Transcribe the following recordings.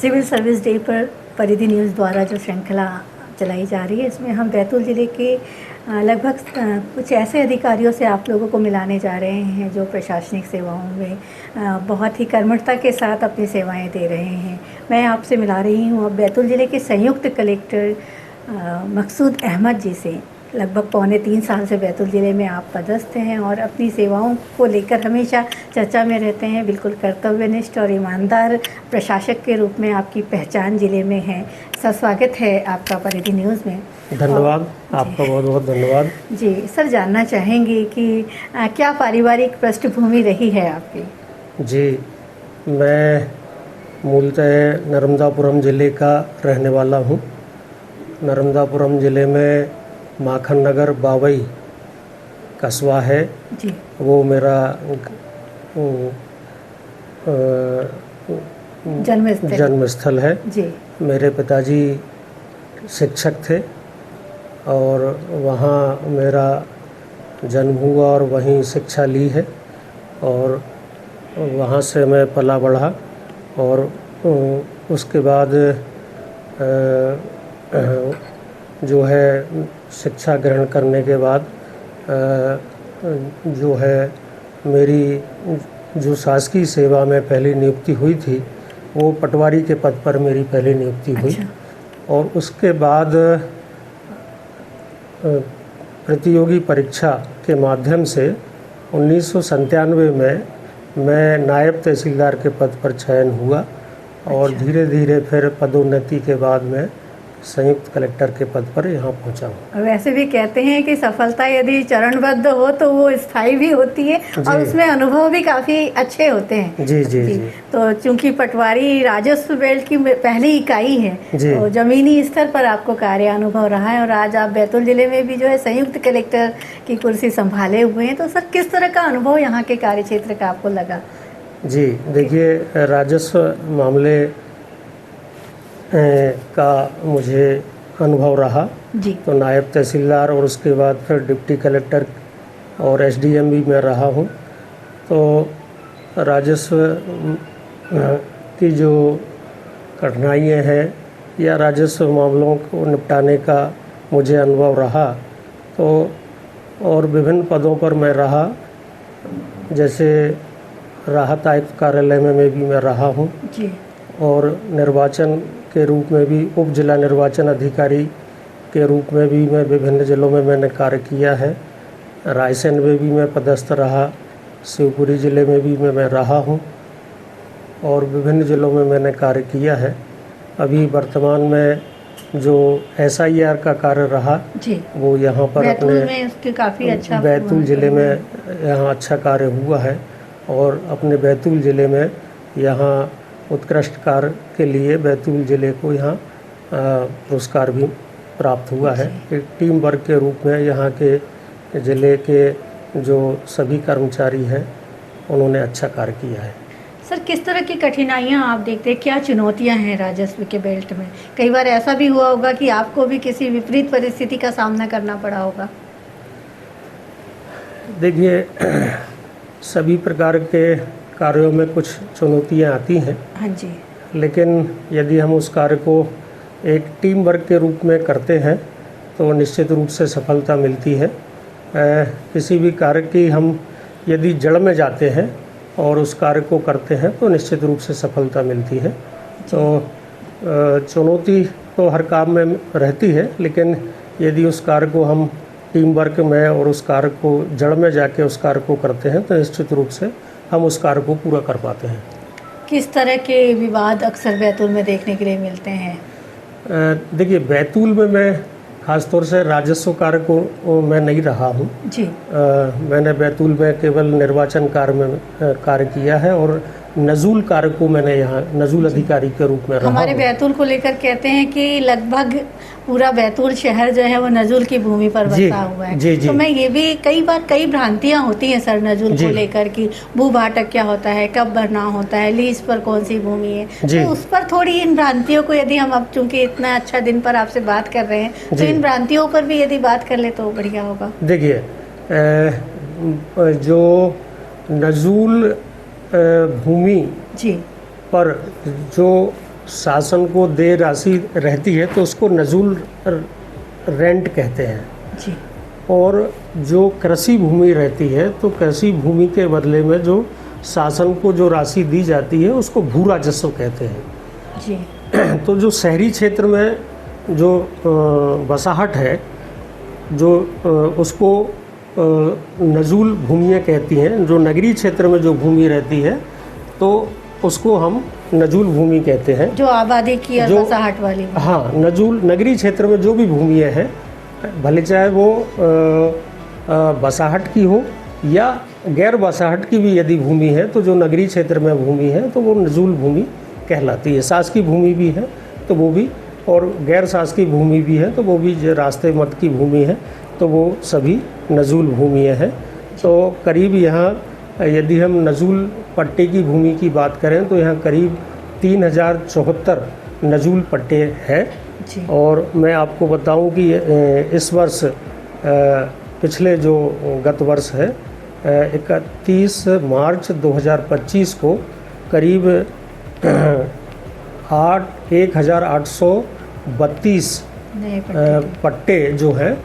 Civil service day पर परिधि news द्वारा जो श्रृंखला चलाई जा रही है, इसमें हम बैतूल ज़िले के लगभग कुछ ऐसे अधिकारियों से आप लोगों को मिलाने जा रहे हैं जो प्रशासनिक सेवाओं में बहुत ही कर्मठता के साथ अपनी सेवाएं दे रहे हैं। मैं आपसे मिला रही हूँ अब बैतूल ज़िले के संयुक्त कलेक्टर मकसूद अहमद जी से। लगभग पौने 3 साल से बैतूल ज़िले में आप पदस्थ हैं और अपनी सेवाओं को लेकर हमेशा चर्चा में रहते हैं। बिल्कुल कर्तव्यनिष्ठ और ईमानदार प्रशासक के रूप में आपकी पहचान ज़िले में है। सर, स्वागत है आपका परिधि न्यूज़ में। धन्यवाद, आपका बहुत बहुत धन्यवाद। जी सर, जानना चाहेंगे कि क्या पारिवारिक पृष्ठभूमि रही है आपकी? जी, मैं मूलतः नर्मदापुरम ज़िले का रहने वाला हूँ। नर्मदापुरम ज़िले में माखन नगर बावई कस्बा है जी। वो मेरा जन्म स्थल है। जी। मेरे पिताजी शिक्षक थे और वहाँ मेरा जन्म हुआ और वहीं शिक्षा ली है और वहाँ से मैं पला बढ़ा और उसके बाद जो है शिक्षा ग्रहण करने के बाद जो है मेरी जो शासकीय सेवा में पहली नियुक्ति हुई थी वो पटवारी के पद पर मेरी पहली नियुक्ति हुई। अच्छा। और उसके बाद प्रतियोगी परीक्षा के माध्यम से 1997 में मैं नायब तहसीलदार के पद पर चयन हुआ और अच्छा। धीरे धीरे फिर पदोन्नति के बाद मैं संयुक्त कलेक्टर के पद पर यहाँ पहुँचा हूँ। वैसे भी कहते हैं कि सफलता यदि चरणबद्ध हो तो वो स्थायी भी होती है और उसमें अनुभव भी काफ़ी अच्छे होते हैं। जी जी जी। तो चूंकि पटवारी राजस्व बेल्ट की पहली इकाई है तो ज़मीनी स्तर पर आपको कार्य अनुभव रहा है और आज आप बैतूल ज़िले में भी जो है संयुक्त कलेक्टर की कुर्सी संभाले हुए हैं। तो सर, किस तरह का अनुभव यहाँ के कार्य क्षेत्र का आपको लगा? जी देखिए, राजस्व मामले का मुझे अनुभव रहा जी। तो नायब तहसीलदार और उसके बाद फिर डिप्टी कलेक्टर और एसडीएम भी मैं रहा हूँ। तो राजस्व की जो कठिनाइयाँ हैं या राजस्व मामलों को निपटाने का मुझे अनुभव रहा तो और विभिन्न पदों पर मैं रहा, जैसे राहत आयुक्त कार्यालय में भी मैं रहा हूँ जी। और निर्वाचन के रूप में भी उप जिला निर्वाचन अधिकारी के रूप में भी मैं विभिन्न जिलों में मैंने कार्य किया है। रायसेन में भी मैं पदस्थ रहा, शिवपुरी ज़िले में भी मैं रहा हूँ और विभिन्न ज़िलों में मैंने कार्य किया है। अभी वर्तमान में जो SIR का कार्य रहा जी। वो यहाँ पर अपने काफ़ी अच्छा बैतूल ज़िले में यहाँ अच्छा कार्य हुआ है और अपने बैतूल ज़िले में यहाँ उत्कृष्ट कार्य के लिए बैतूल ज़िले को यहाँ पुरस्कार भी प्राप्त हुआ है। एक टीम वर्क के रूप में यहाँ के ज़िले के जो सभी कर्मचारी हैं उन्होंने अच्छा कार्य किया है। सर, किस तरह की कठिनाइयाँ आप देखते हैं, क्या चुनौतियाँ हैं राजस्व के बेल्ट में? कई बार ऐसा भी हुआ होगा कि आपको भी किसी विपरीत परिस्थिति का सामना करना पड़ा होगा। देखिए, सभी प्रकार के कार्यों में कुछ चुनौतियाँ आती हैं। हाँ जी। लेकिन यदि हम उस कार्य को एक टीम वर्क के रूप में करते हैं तो निश्चित रूप से सफलता मिलती है। किसी भी कार्य की हम यदि जड़ में जाते हैं और उस कार्य को करते हैं तो निश्चित रूप से सफलता मिलती है। तो चुनौती तो हर काम में रहती है, लेकिन यदि उस कार्य को हम टीम वर्क में और उस कार्य को जड़ में जाके उस कार्य को करते हैं तो निश्चित रूप से हम उस कार्य को पूरा कर पाते हैं। किस तरह के विवाद अक्सर बैतूल में देखने के लिए मिलते हैं? देखिए, बैतूल में मैं ख़ासतौर से राजस्व कार्य को मैं नहीं रहा हूँ जी। मैंने बैतूल में केवल निर्वाचन कार्य में कार्य किया है और नजूल कार्य को मैंने यहाँ नजूल अधिकारी के रूप में रहा। हमारे बैतूल को लेकर कहते हैं कि लगभग पूरा बैतूल शहर जो है वो नजूल की भूमि पर बसा हुआ है। जी, जी। तो मैं ये भी कई भ्रांतियां होती हैं सर नजूल को लेकर कि भू भाटक क्या होता है, कब भरना होता है, लीज पर कौन सी भूमि है, तो उस पर थोड़ी इन भ्रांतियों को यदि हम अब चूंकि इतना अच्छा दिन पर आपसे बात कर रहे हैं तो इन भ्रांतियों पर भी यदि बात कर ले तो बढ़िया होगा। देखिए, जो नजूल भूमि जी पर जो शासन को देय राशि रहती है तो उसको नजूल रेंट कहते हैं। जी। और जो कृषि भूमि रहती है तो कृषि भूमि के बदले में जो शासन को जो राशि दी जाती है उसको भू राजस्व कहते हैं। जी। तो जो शहरी क्षेत्र में जो बसाहट है जो उसको नजूल भूमियाँ कहती हैं। जो नगरीय क्षेत्र में जो भूमि रहती है तो उसको हम नजूल भूमि कहते हैं। जो आबादी की और जो- बसाहट वाली। हाँ, नजूल नगरीय क्षेत्र में जो भी भूमियाँ हैं, भले चाहे वो बसाहट की हो या गैर बसाहट की भी यदि भूमि है तो जो नगरीय क्षेत्र में भूमि है तो वो नजूल भूमि कहलाती है। शासकीय भूमि भी है तो वो भी, और गैर शासकीय भूमि भी है तो वो भी, जो रास्ते मत की भूमि है तो वो सभी नजूल भूमियाँ हैं। तो करीब यहाँ यदि हम नजूल पट्टे की भूमि की बात करें तो यहाँ करीब 3074 नजूल पट्टे हैं। जी। और मैं आपको बताऊं कि इस वर्ष पिछले जो गत वर्ष है 31 मार्च 2025 को करीब 1832 नए पट्टे। पट्टे जो हैं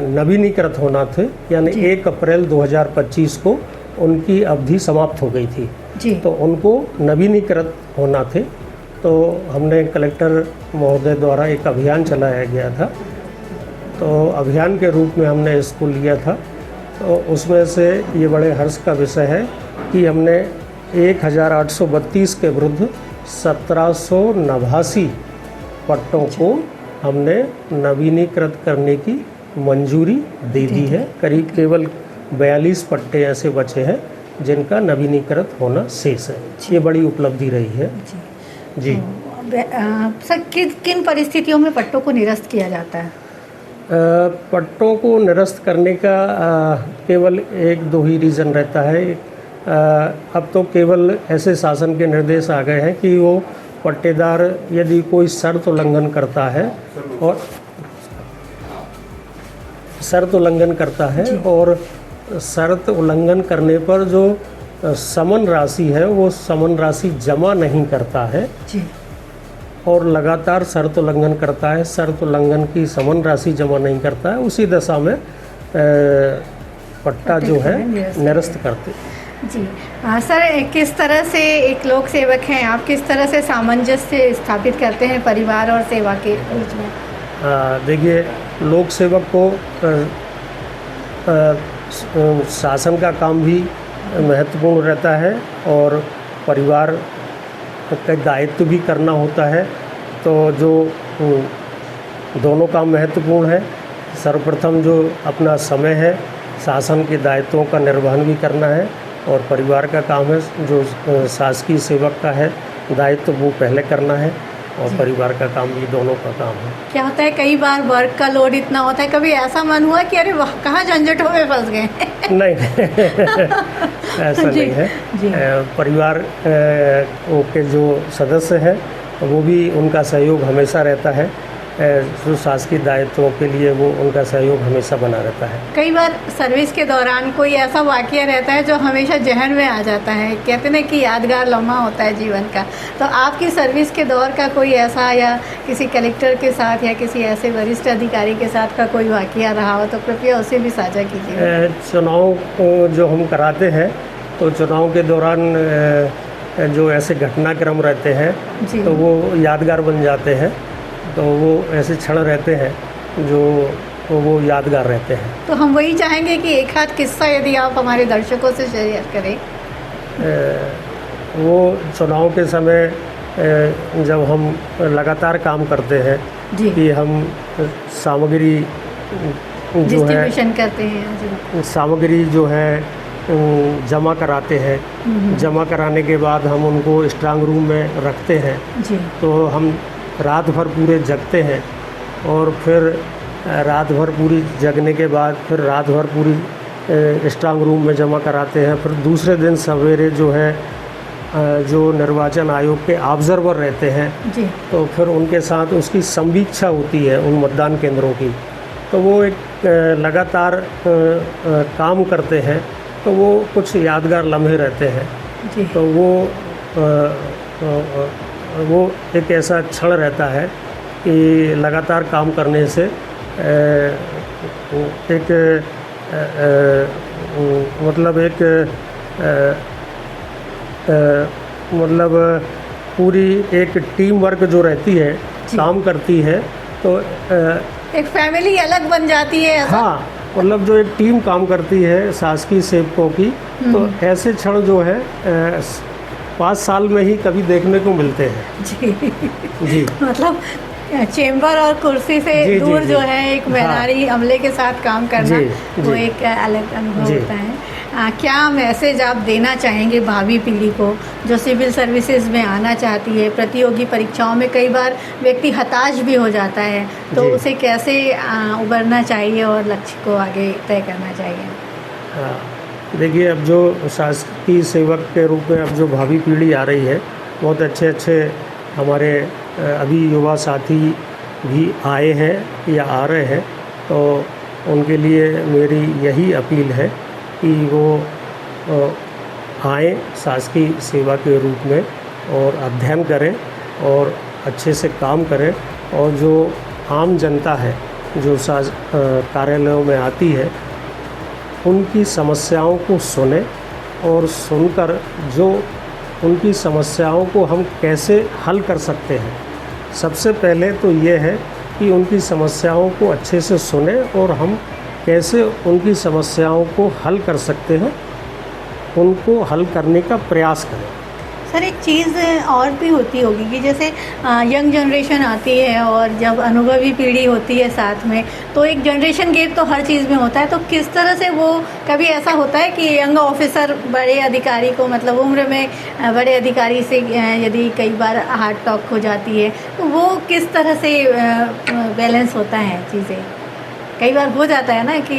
नवीनीकृत होना थे, यानी जी। 1 अप्रैल 2025 को उनकी अवधि समाप्त हो गई थी। जी। तो उनको नवीनीकृत होना थे। तो हमने कलेक्टर महोदय द्वारा एक अभियान चलाया गया था। तो अभियान के रूप में हमने इसको लिया था। तो उसमें से ये बड़े हर्ष का विषय है कि हमने 1832 के विरुद्ध 1789 पट्टों को हमने नवीनीकृत करने की मंजूरी दे दी है। करीब केवल 42 पट्टे ऐसे बचे हैं जिनका नवीनीकृत होना शेष है। ये बड़ी उपलब्धि रही है। जी। जी। सर किन परिस्थितियों में पट्टों को निरस्त किया जाता है? पट्टों को निरस्त करने का केवल 1-2 ही रीज़न रहता है। अब तो केवल ऐसे शासन के निर्देश आ गए हैं कि वो पट्टेदार यदि कोई शर्त उल्लंघन करता है और शर्त उल्लंघन करने पर जो समन राशि है वो समन राशि जमा नहीं करता है जी। और लगातार शर्त उल्लंघन करता है, शर्त उल्लंघन की समन राशि जमा नहीं करता है, उसी दशा में पट्टा जो है निरस्त करते। जी। सर किस तरह से एक लोक सेवक हैं आप, किस तरह से सामंजस्य स्थापित करते हैं परिवार और सेवा के बीच में? देखिए, लोक सेवक को शासन का काम भी महत्वपूर्ण रहता है और परिवार का दायित्व भी करना होता है। तो जो दोनों काम महत्वपूर्ण है। सर्वप्रथम जो अपना समय है, शासन के दायित्वों का निर्वहन भी करना है, और परिवार का काम है जो शासकीय सेवक का है दायित्व वो पहले करना है, और परिवार का काम भी दोनों का काम है। क्या होता है कई बार वर्क का लोड इतना होता है, कभी ऐसा मन हुआ कि अरे वाह कहाँ झंझटों में फंस गए? नहीं ऐसा नहीं है। परिवार के जो सदस्य हैं वो भी, उनका सहयोग हमेशा रहता है। जो शासकीय दायित्वों के लिए वो उनका सहयोग हमेशा बना रहता है। कई बार सर्विस के दौरान कोई ऐसा वाकया रहता है जो हमेशा जहन में आ जाता है, कहते हैं कि यादगार लम्हा होता है जीवन का। तो आपकी सर्विस के दौर का कोई ऐसा, या किसी कलेक्टर के साथ या किसी ऐसे वरिष्ठ अधिकारी के साथ का कोई वाकया रहा हो तो कृपया उसे भी साझा कीजिए। चुनाव जो हम कराते हैं तो चुनाव के दौरान जो ऐसे घटनाक्रम रहते हैं तो वो यादगार बन जाते हैं। तो वो ऐसे क्षण रहते हैं जो वो यादगार रहते हैं। तो हम वही चाहेंगे कि एक आध किस्सा यदि आप हमारे दर्शकों से शेयर करें। वो चुनाव के समय जब हम लगातार काम करते हैं कि हम सामग्री जो है करते हैं, सामग्री जो है जमा कराते हैं। जमा कराने के बाद हम उनको स्ट्रांग रूम में रखते हैं। तो हम रात भर पूरे जगते हैं, और फिर रात भर पूरी जगने के बाद फिर रात भर पूरी स्ट्रांग रूम में जमा कराते हैं। फिर दूसरे दिन सवेरे जो है जो निर्वाचन आयोग के ऑब्जर्वर रहते हैं तो फिर उनके साथ उसकी संवीक्षा होती है उन मतदान केंद्रों की। तो वो एक लगातार काम करते हैं, तो वो कुछ यादगार लम्हे रहते हैं। तो वो वो एक ऐसा क्षण रहता है कि लगातार काम करने से एक मतलब एक मतलब पूरी एक टीम वर्क जो रहती है, काम करती है, तो एक फैमिली अलग बन जाती है ऐसा? हाँ, मतलब जो एक टीम काम करती है शासकीय सेवकों की, तो ऐसे क्षण जो है 5 साल में ही कभी देखने को मिलते हैं। जी जी मतलब चेंबर और कुर्सी से जी, दूर जी, जो जी। है एक मेहनारी अमले के साथ काम करना, जी, वो जी। एक अलग अनुभव जी। होता है। क्या मैसेज आप देना चाहेंगे भावी पीढ़ी को जो सिविल सर्विसेज में आना चाहती है? प्रतियोगी परीक्षाओं में कई बार व्यक्ति हताश भी हो जाता है, तो जी। उसे कैसे उबरना चाहिए और लक्ष्य को आगे तय करना चाहिए? हाँ, देखिए, अब जो शासकीय सेवक के रूप में अब जो भावी पीढ़ी आ रही है, बहुत अच्छे अच्छे हमारे अभी युवा साथी भी आए हैं या आ रहे हैं, तो उनके लिए मेरी यही अपील है कि वो आएँ शासकीय सेवा के रूप में और अध्ययन करें और अच्छे से काम करें, और जो आम जनता है जो कार्यालयों में आती है, उनकी समस्याओं को सुने और सुनकर जो उनकी समस्याओं को हम कैसे हल कर सकते हैं, सबसे पहले तो ये है कि उनकी समस्याओं को अच्छे से सुने और हम कैसे उनकी समस्याओं को हल कर सकते हैं, उनको हल करने का प्रयास करें। सर एक चीज़ और भी होती होगी कि जैसे यंग जनरेशन आती है और जब अनुभवी पीढ़ी होती है साथ में, तो एक जनरेशन गैप तो हर चीज़ में होता है। तो किस तरह से वो, कभी ऐसा होता है कि यंग ऑफिसर बड़े अधिकारी को, मतलब उम्र में बड़े अधिकारी से यदि कई बार हार्ट टॉक हो जाती है, तो वो किस तरह से बैलेंस होता है चीज़ें? कई बार हो जाता है ना कि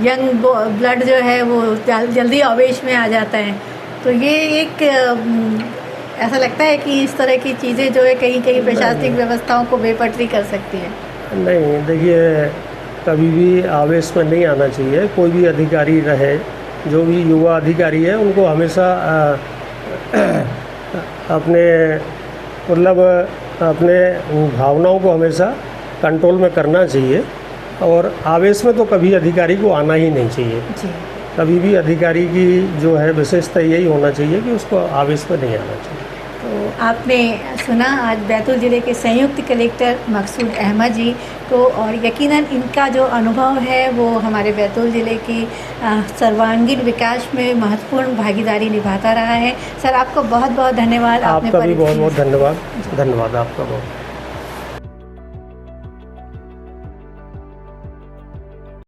यंग ब्लड जो है वो जल्दी आवेश में आ जाता है, तो ये एक ऐसा लगता है कि इस तरह की चीज़ें जो है कहीं कहीं प्रशासनिक व्यवस्थाओं को बेपटरी कर सकती है। नहीं, देखिए, कभी भी आवेश में नहीं आना चाहिए। कोई भी अधिकारी रहे, जो भी युवा अधिकारी है, उनको हमेशा अपने मतलब अपने भावनाओं को हमेशा कंट्रोल में करना चाहिए, और आवेश में तो कभी अधिकारी को आना ही नहीं चाहिए। जी। कभी भी अधिकारी की जो है विशेषता यही होना चाहिए कि उसको आवेश में नहीं आना चाहिए। तो आपने सुना आज बैतूल ज़िले के संयुक्त कलेक्टर मकसूद अहमद जी को, और यकीनन इनका जो अनुभव है वो हमारे बैतूल ज़िले की सर्वांगीण विकास में महत्वपूर्ण भागीदारी निभाता रहा है। सर आपको बहुत बहुत धन्यवाद। आपका भी बहुत बहुत धन्यवाद। धन्यवाद आपका बहुत।